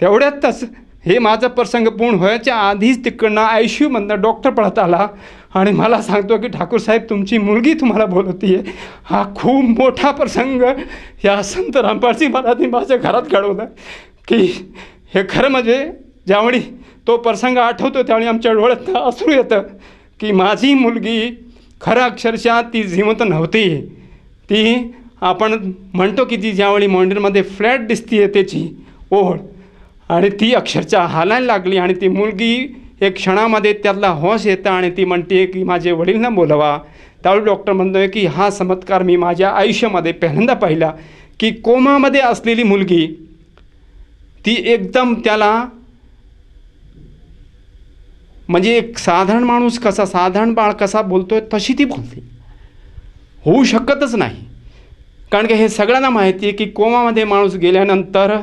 तेवढ्यातच हे माझा प्रसंग पूर्ण व्हायच्या आधीच तिकडनं ICUमधनं डॉक्टर पळत आला आणि मला सांगतो की ठाकूर साहेब तुमची मुलगी तुम्हाला बोलवते आहे. हा खूप मोठा प्रसंग या संत रामपालजी महाराजांनी माझ्या घरात घडवला की हे खरं म्हणजे ज्यावेळी तो प्रसंग आठवतो त्यावेळी आमच्या डोळ्यात अश्रू येतं की माझी मुलगी खरं अक्षरशः ती जिवंत नव्हती. ती आपण म्हणतो की ती ज्यावेळी मंदिरमध्ये फ्लॅट दिसती आहे त्याची ओढ आणि ती अक्षरशः हालायला लागली आणि ती मुलगी एक क्षणामध्ये त्यातला होश येतं आणि ती म्हणते की माझे वडीलना बोलवा. त्यावेळी डॉक्टर म्हणतो आहे की हा चमत्कार मी माझ्या आयुष्यामध्ये पहिल्यांदा पाहिला की कोमामध्ये असलेली मुलगी ती एकदम त्याला म्हणजे एक साधारण माणूस कसा साधारण बाळ कसा बोलतोय तशी ती बोलते. होऊ शकतच नाही, कारण की हे सगळ्यांना माहिती आहे की कोमामध्ये माणूस गेल्यानंतर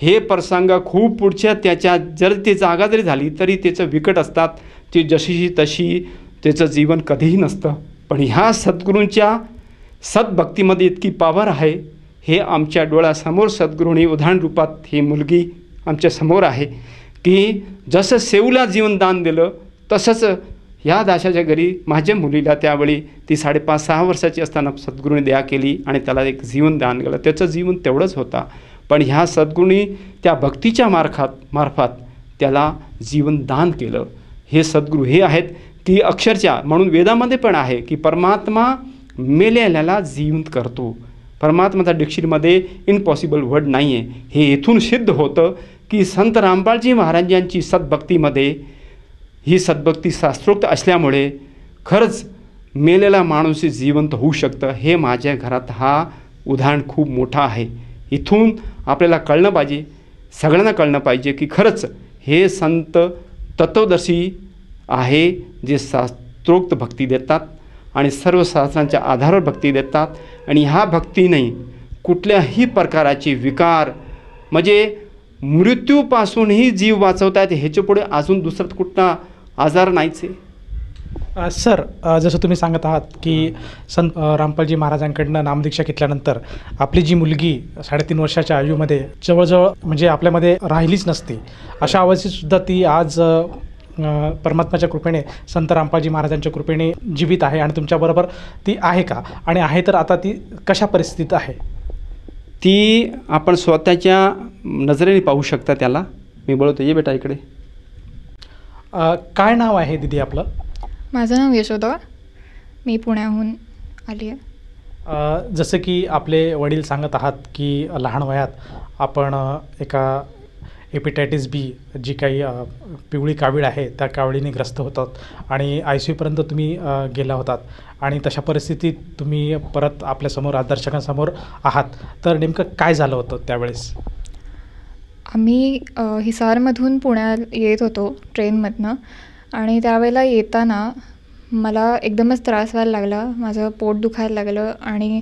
हे प्रसंग खूप पुढच्या त्याच्या जर ती जागा जरी झाली तरी त्याचं विकट असतात. ती जशीची तशी त्याचं जीवन कधीही नसतं. पण ह्या सद्गुरूंच्या सद्भक्तीमध्ये इतकी पावर आहे हे आमच्या डोळ्यासमोर सद्गुरूंनी उदाहरण रूपात ही मुलगी आमच्या समोर आहे की जसं सेवला जीवनदान दिलं तसंच ह्या दाशाच्या घरी माझ्या मुलीला त्यावेळी ती 5.5-6 वर्षाची असताना सद्गुरूंनी दया केली आणि त्याला एक जीवनदान केलं. त्याचं जीवन तेवढंच होता, पण ह्या सद्गुरूंनी त्या भक्तीच्या मार्फत त्याला जीवनदान केलं. हे सद्गुरू हे आहेत की अक्षरशः म्हणून वेदामध्ये पण आहे की परमात्मा मेलेल्याला जिवंत करतो. परमात्माचा डिक्शनरीमध्ये इम्पॉसिबल वर्ड नाही आहे. हे इथून सिद्ध होतं की संत रामपालजी महाराजांची सद्भक्तीमध्ये ही सद्भक्ती शास्त्रोक्त असल्यामुळे खरंच मेलेला माणूस जिवंत होऊ शकतं. हे माझ्या घरात हा उदाहरण खूप मोठा आहे. इथून आपल्याला कळलं पाहिजे, सगळ्यांना कळलं पाहिजे की खरंच हे संत तत्वदर्शी आहे जे शास्त्रोक्त भक्ती देतात आणि सर्व शास्त्रांच्या आधारावर भक्ती देतात. आणि ह्या भक्तीने कुठल्याही प्रकाराचे विकार म्हणजे मृत्यूपासूनही जीव वाचवतात. ह्याच्या पुढे अजून दुसरा कुठला आजार नाहीच आहे. सर, जसं तुम्ही सांगत आहात की संत रामपालजी महाराजांकडनं नामदीक्षा घेतल्यानंतर आपली जी मुलगी 3.5 वर्षाच्या आयुमध्ये जवळजवळ म्हणजे आपल्यामध्ये राहिलीच नसती, अशा अवस्थेतसुद्धा ती आज परमात्म्याच्या कृपेने संत रामपालजी महाराजांच्या कृपेने जीवित आहे. आणि तुमच्याबरोबर ती आहे का, आणि आहे तर आता ती कशा परिस्थितीत आहे? ती आपण स्वतःच्या नजरेने पाहू शकता त्याला. मी बोलतो ये बेटा इकडे. काय नाव आहे दीदी आपलं? माझं नाव यशोदा, मी पुण्याहून आली आहे. जसं की आपले वडील सांगत आहात की लहान वयात आपण एका हेपेटायटिस बी जी काही पिवळी कावीळ आहे त्या कावळीने ग्रस्त होतात आणि ICUपर्यंत तुम्ही गेला होतात आणि तशा परिस्थितीत तुम्ही परत आपल्यासमोर दर्शकांसमोर आहात. तर नेमकं काय झालं होतं त्यावेळेस? आम्ही हिसारमधून पुण्यात येत होतो ट्रेनमधनं आणि त्यावेळेला येताना मला एकदमच त्रास व्हायला लागला. माझं पोट दुखायला लागलं आणि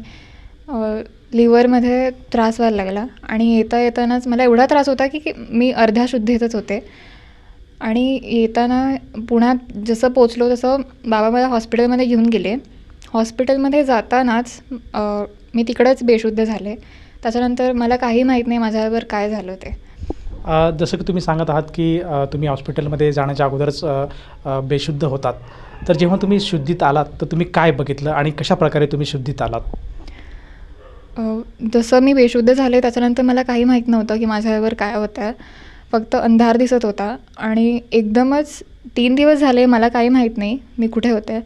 लिव्हरमध्ये त्रास व्हायला लागला आणि येतानाच मला एवढा त्रास होता की मी अर्ध्या शुद्धीतच होते. आणि येताना पुण्यात जसं पोचलो तसं बाबा मला हॉस्पिटलमध्ये घेऊन गेले. हॉस्पिटलमध्ये जातानाच मी तिकडंच बेशुद्ध झाले. त्याच्यानंतर मला काही माहीत नाही माझ्यावर काय झालं ते. जसं की तुम्ही सांगत आहात की तुम्ही हॉस्पिटलमध्ये जाण्याच्या अगोदरच बेशुद्ध होतात. तर जेव्हा तुम्ही शुद्धीत आलात तर तुम्ही काय बघितलं आणि कशा प्रकारे तुम्ही शुद्धीत आलात? जसं मी बेशुद्ध झाले त्याच्यानंतर मला काही माहीत नव्हतं की माझ्यावर काय होतं आहे. फक्त अंधार दिसत होता आणि एकदमच 3 दिवस झाले मला काही माहीत नाही मी कुठे होते.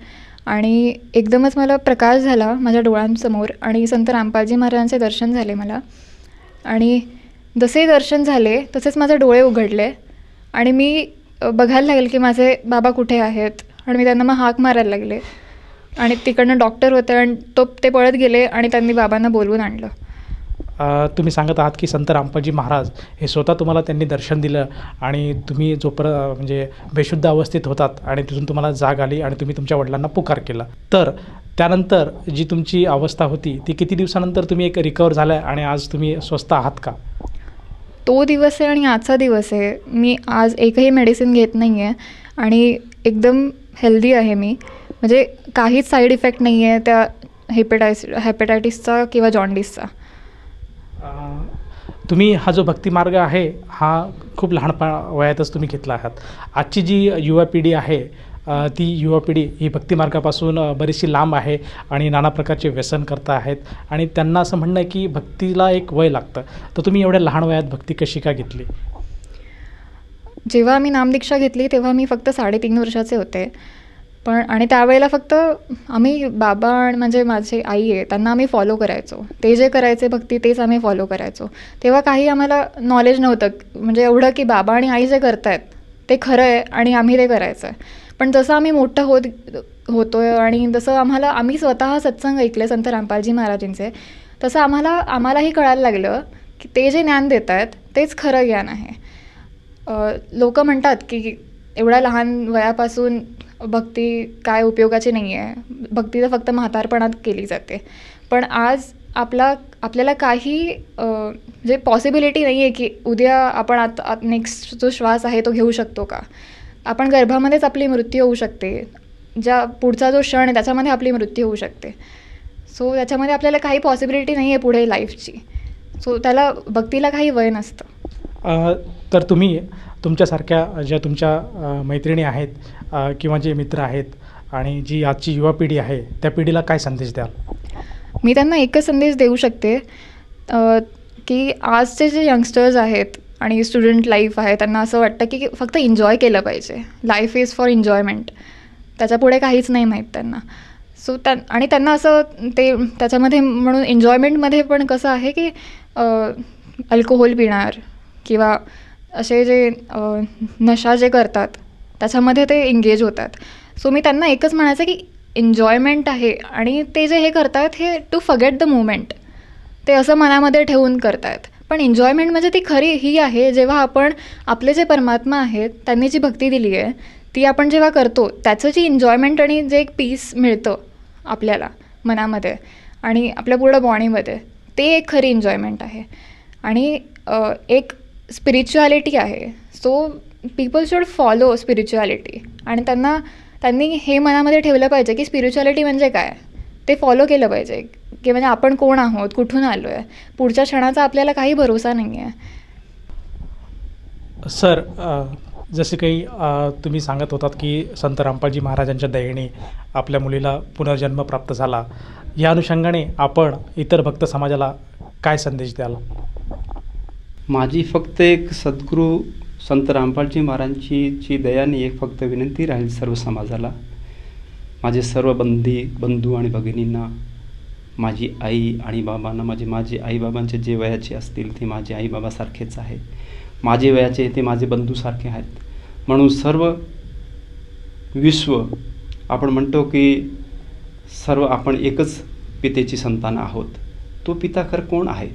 आणि एकदमच मला प्रकाश झाला माझ्या डोळ्यांसमोर आणि संत रामपालजी महाराजांचे दर्शन झाले मला. आणि जसे दर्शन झाले तसेच माझे डोळे उघडले आणि मी बघायला लागले की माझे बाबा कुठे आहेत. आणि मी त्यांना मग हाक मारायला लागले आणि तिकडनं डॉक्टर होते आणि ते पळत गेले आणि त्यांनी बाबांना बोलवून आणलं. तुम्ही सांगत आहात की संत रामपालजी महाराज हे स्वतः तुम्हाला त्यांनी दर्शन दिलं आणि तुम्ही म्हणजे बेशुद्ध अवस्थेत होतात आणि तिथून तुम्हाला जाग आली आणि तुम्ही तुमच्या वडिलांना पुकार केला. तर त्यानंतर जी तुमची अवस्था होती ती किती दिवसानंतर तुम्ही एक रिकवर झाला आणि आज तुम्ही स्वस्थ आहात का? तो दिवस आहे आणि आजचा दिवस आहे. मी आज एकही मेडिसिन घेत नाही आहे आणि एकदम हेल्दी आहे मी. म्हणजे काहीच साईड इफेक्ट नाही आहे त्या हेपेटायटिसचा किंवा जॉन्डिसचा. तुम्ही हा जो भक्तिमार्ग आहे हा खूप लहान वयातच तुम्ही घेतला आहात. आजची जी युवा पिढी आहे ती युवा पिढी ही भक्तिमार्गापासून बरीचशी लांब आहे आणि नाना प्रकारचे व्यसन करता आहेत आणि त्यांना असं म्हणणं आहे की भक्तीला एक वय लागतं. तर तुम्ही एवढ्या लहान वयात भक्ती कशी का घेतली? जेव्हा मी नामदीक्षा घेतली तेव्हा मी फक्त 3.5 वर्षाचे होते. आणि त्यावेळेला फक्त आम्ही बाबा आणि म्हणजे माझी आई आहे त्यांना आम्ही फॉलो करायचो. ते जे करायचे भक्ती तेच आम्ही फॉलो करायचो. तेव्हा काही आम्हाला नॉलेज नव्हतं म्हणजे एवढं की बाबा आणि आई जे करत आहेत ते खरं आहे आणि आम्ही ते करायचं आहे. पण जसं आम्ही मोठं होतो आहे आणि जसं आम्ही स्वतः सत्संग ऐकले संत रामपालजी महाराजांचे तसं आम्हालाही कळायला लागलं की ते जे ज्ञान देत आहेत तेच खरं ज्ञान आहे. लोक म्हणतात की एवढ्या लहान वयापासून भक्ती काय उपयोगाची नाही आहे. भक्ती तर फक्त म्हातारपणात केली जाते. पण आज आपल्याला काही जे पॉसिबिलिटी नाही आहे की उद्या आपण आता नेक्स्ट जो श्वास आहे तो घेऊ शकतो का. आपण गर्भामध्येच आपली मृत्यू होऊ शकते. ज्या पुढचा जो क्षण आहे त्याच्यामध्ये आपली मृत्यू होऊ शकते. सो त्याच्यामध्ये आपल्याला काही पॉसिबिलिटी नाही आहे पुढे लाईफची. सो त्याला भक्तीला काही वय नसतं. तर तुम्ही तुमच्यासारख्या ज्या तुमच्या मैत्रिणी आहेत किंवा जे मित्र आहेत आणि जी आजची युवा पिढी आहे त्या पिढीला काय संदेश द्याल? मी त्यांना एकच संदेश देऊ शकते की आजचे जे यंगस्टर्स आहेत आणि स्टुडंट लाईफ आहे त्यांना असं वाटतं की फक्त एन्जॉय केलं पाहिजे. Life is for enjoyment. त्याच्यापुढे काहीच नाही माहीत त्यांना. सो आणि त्यांना असं ते त्याच्यामध्ये म्हणून एन्जॉयमेंटमध्ये पण कसं आहे की अल्कोहोल पिणार किंवा असे जे नशा जे करतात त्याच्यामध्ये ते एंगेज होतात. सो मी त्यांना एकच म्हणायचं की एन्जॉयमेंट आहे आणि ते जे हे करतात हे टू फॉरगेट द मोमेंट ते असं मनामध्ये ठेवून करतात. पण एन्जॉयमेंट म्हणजे ती खरी ही आहे जेव्हा आपण आपले जे परमात्मा आहेत त्यांनी जी भक्ती दिली आहे ती आपण जेव्हा करतो त्याचं जी एन्जॉयमेंट आणि जे एक पीस मिळतं आपल्याला मनामध्ये आणि आपल्या पूर्ण बॉडीमध्ये ते एक खरी एन्जॉयमेंट आहे. आणि एक स्पिरिच्युअलिटी आहे. So people should follow spirituality आणि त्यांनी हे मनामध्ये ठेवलं पाहिजे की स्पिरिच्युअलिटी म्हणजे काय ते फॉलो केलं पाहिजे की म्हणजे आपण कोण आहोत कुठून आलो आहे पुढच्या क्षणाचा आपल्याला काही भरोसा नाही आहे. सर जसे काही तुम्ही सांगत होतात की संत रामपालजी महाराजांच्या दयेने आपल्या मुलीला पुनर्जन्म प्राप्त झाला. या अनुषंगाने आपण इतर भक्त समाजाला काय संदेश द्याल? माझी फक्त एक सद्गुरू संत रामपालजी महाराजांची दयाने एक फक्त विनंती राहील सर्व समाजाला. माझे सर्व बंधू आणि भगिनींना, माझी आई आणि बाबांना, माझे आईबाबांचे जे वयाचे असतील ते माझे आईबाबासारखेच आहे. माझे वयाचे ते माझे बंधूसारखे आहेत. म्हणून सर्व विश्व आपण म्हणतो की सर्व आपण एकच पितेची संतान आहोत. तो पिता खरं कोण आहे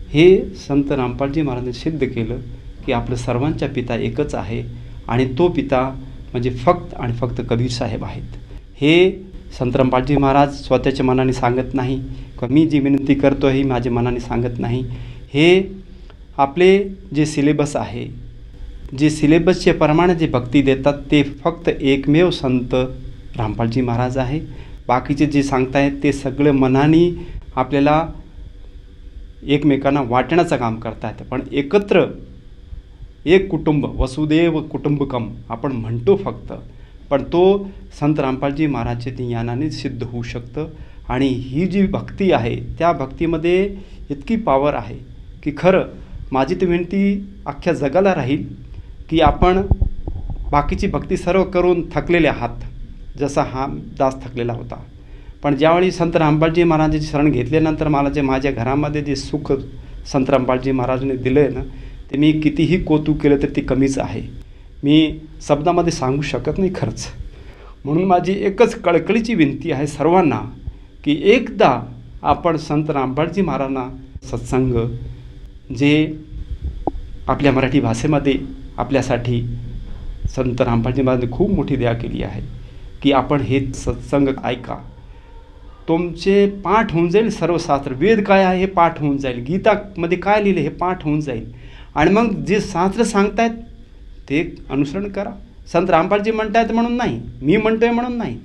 हे संत रामपालजी महाराजांनी सिद्ध केलं की आपलं सर्वांच्या पिता एकच आहे आणि तो पिता म्हणजे फक्त आणि फक्त कबीर साहेब आहेत. हे संत रामपालजी महाराज स्वतःच्या मनाने सांगत नाही मी जी विनंती करतो ही माझ्या मनाने सांगत नाही. हे आपले जे सिलेबस आहे, जे सिलेबसचे प्रमाणे जे भक्ती देतात ते फक्त एकमेव संत रामपालजी महाराज आहे. बाकीचे जे सांगतायत ते सगळं मनाने आपल्याला एकमेकांना वाटण्याचं काम करतायत. पण एकत्र एक कुटुंब, वसुदेव कुटुंबकम आपण म्हणतो फक्त, पण तो संत रामपालजी महाराजच्या ज्ञानाने सिद्ध होऊ शकतं. आणि ही जी भक्ती आहे त्या भक्तीमध्ये इतकी पॉवर आहे की खरं माझी तर विनंती अख्ख्या जगाला राहील की आपण बाकीची भक्ती सर्व करून थकलेले आहात, जसा हा दास थकलेला होता. पण ज्यावेळी संत रामपालजी महाराजांची शरण घेतल्यानंतर मला जे माझ्या घरामध्ये जे सुख संत रामपालजी महाराजांनी दिलं आहे ना, ते मी कितीही कौतुक केलं तर ते कमीच आहे. मी शब्दामध्ये सांगू शकत नाही खरंच. म्हणून माझी एकच कळकळीची विनंती आहे सर्वांना की एकदा आपण संत रामपालजी महाराजांना सत्संग जे आपल्या मराठी भाषेमध्ये आपल्यासाठी संत रामपालजी महाराजांनी खूप मोठी दया केली आहे की आपण हे सत्संग ऐका. तुमचे पाठ होऊन जाईल, सर्व शास्त्र वेद काय आहे हे पाठ होऊन जाईल, गीतामध्ये काय लिहिले हे पाठ होऊन जाईल. आणि मग जे शास्त्र सांगतायत ते अनुसरण करा. संत रामपालजी म्हणतायत म्हणून नाही, मी म्हणतोय म्हणून नाही,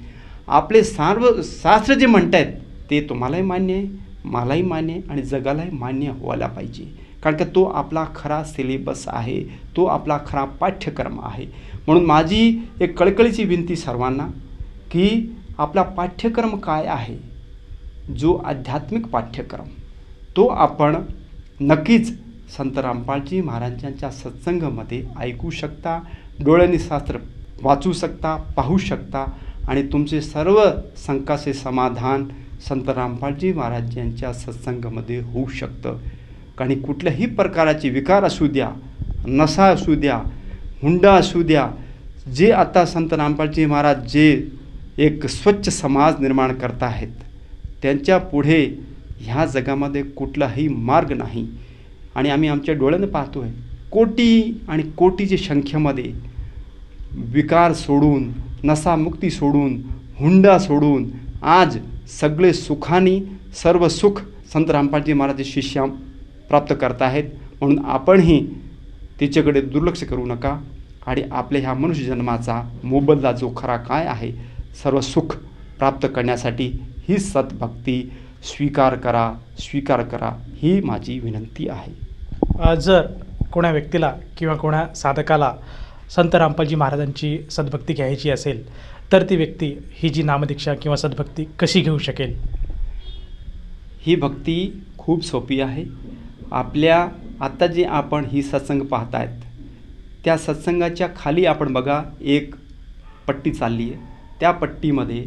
आपले सर्व शास्त्र जे म्हणतायत ते तुम्हालाही मान्य आहे, मलाही मान्य आहे आणि जगालाही मान्य व्हायला पाहिजे. कारण का तो आपला खरा सिलेबस आहे, तो आपला खरा पाठ्यक्रम आहे. म्हणून माझी एक कळकळीची विनंती सर्वांना की आपला पाठ्यक्रम काय आहे, जो आध्यात्मिक पाठ्यक्रम, तो आपण नक्कीच संत रामपालजी महाराजांच्या सत्संगामध्ये ऐकू शकता, डोळ्यांनी शास्त्र वाचू शकता, पाहू शकता आणि तुमचे सर्व शंकाचे समाधान संत रामपालजी महाराजांच्या सत्संगामध्ये होऊ शकतं. आणि कुठल्याही प्रकाराचे विकार असू द्या, नशा असू द्या, हुंडा असू द्या, जे आता संत रामपालजी महाराज जे एक स्वच्छ समाज निर्माण करत आहेत, त्यांच्या पुढे ह्या जगामध्ये कुठलाही मार्ग नाही. आणि आम्ही आमच्या डोळ्यानं पाहतो आहे कोटी आणि कोटीच्या संख्येमध्ये विकार सोडून, नशामुक्ती सोडून, हुंडा सोडून आज सगळे सुखाने सर्व सुख संत रामपालजी महाराज शिष्या प्राप्त करत आहेत. म्हणून आपणही तिच्याकडे दुर्लक्ष करू नका आणि आपल्या ह्या मनुष्य जन्माचा मोबदला जो खरा काय आहे, सर्व सुख प्राप्त करण्यासाठी ही सतभक्ती स्वीकार करा ही माझी विनंती आहे. जर कोणा व्यक्तीला किंवा कोणा साधकाला संत रामपालजी महाराजांची सद्भक्ती घ्यायची असेल तर ती व्यक्ती ही जी नामदीक्षा किंवा सद्भक्ती कशी घेऊ शकेल? ही भक्ती खूप सोपी आहे. आपल्या आता जे आपण ही सत्संग पाहतायत त्या सत्संगाच्या खाली आपण बघा एक पट्टी चालली आहे. त्या पट्टीमध्ये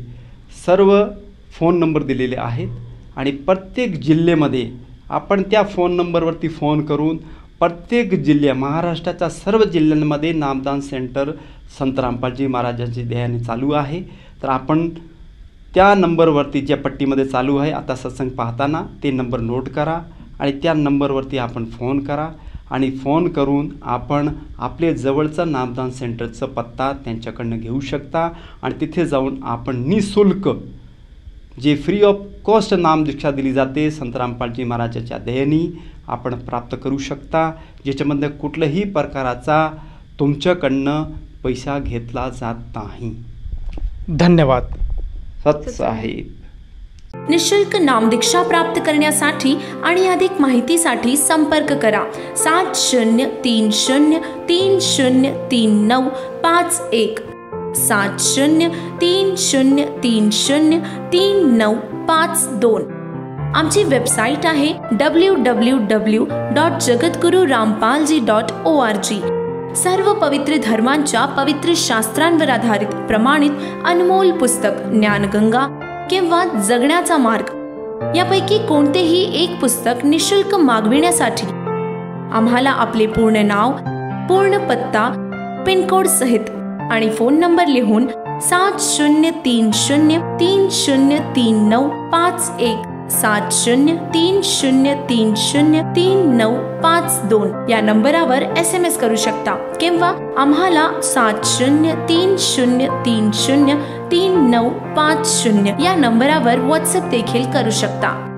सर्व फोन नंबर दिलेले आहेत आणि प्रत्येक जिल्ह्यामध्ये आपण त्या फोन नंबरवरती फोन करून प्रत्येक महाराष्ट्राच्या सर्व जिल्ह्यांमध्ये नामदान सेंटर संत रामपालजी महाराजांची दयाने चालू आहे. तर आपण त्या नंबरवरती ज्या पट्टीमध्ये चालू आहे आता सत्संग पाहताना ते नंबर नोट करा आणि त्या नंबरवरती आपण फोन करा आणि फोन करून आपण आपले जवळचं नामदान सेंटरचं पत्ता त्यांच्याकडनं घेऊ शकता आणि तिथे जाऊन आपण निःशुल्क जे फ्री ऑफ कॉस्ट नामदीक्षा दिली जाते संत रामपालजी महाराजांच्या दयेने आपण प्राप्त करू शकता, ज्याच्यामध्ये कुठल्याही प्रकाराचा तुमच्याकडनं पैसा घेतला जात नाही. धन्यवाद. सत साहेब. निःशुल्क नामदीक्षा प्राप्त करण्यासाठी आणि अधिक माहितीसाठी संपर्क करा 7030303951 7030303952. आमची वेबसाईट आहे www.jagatgururampalji.org. सर्व पवित्र धर्मांच्या पवित्र शास्त्रांवर आधारित प्रमाणित अनमोल पुस्तक ज्ञानगंगा किंवा जगण्याचा मार्ग यापैकी कोणतेही एक पुस्तक निःशुल्क मागविण्यासाठी आम्हाला आपले पूर्ण नाव, पूर्ण पत्ता, पिनकोड सहित आणि फोन नंबर लिहून 7030303951 7030303952 या नंबरावर SMS करू शकता किंवा आम्हाला 7030303950 या नंबरावर WhatsApp देखील करू शकता.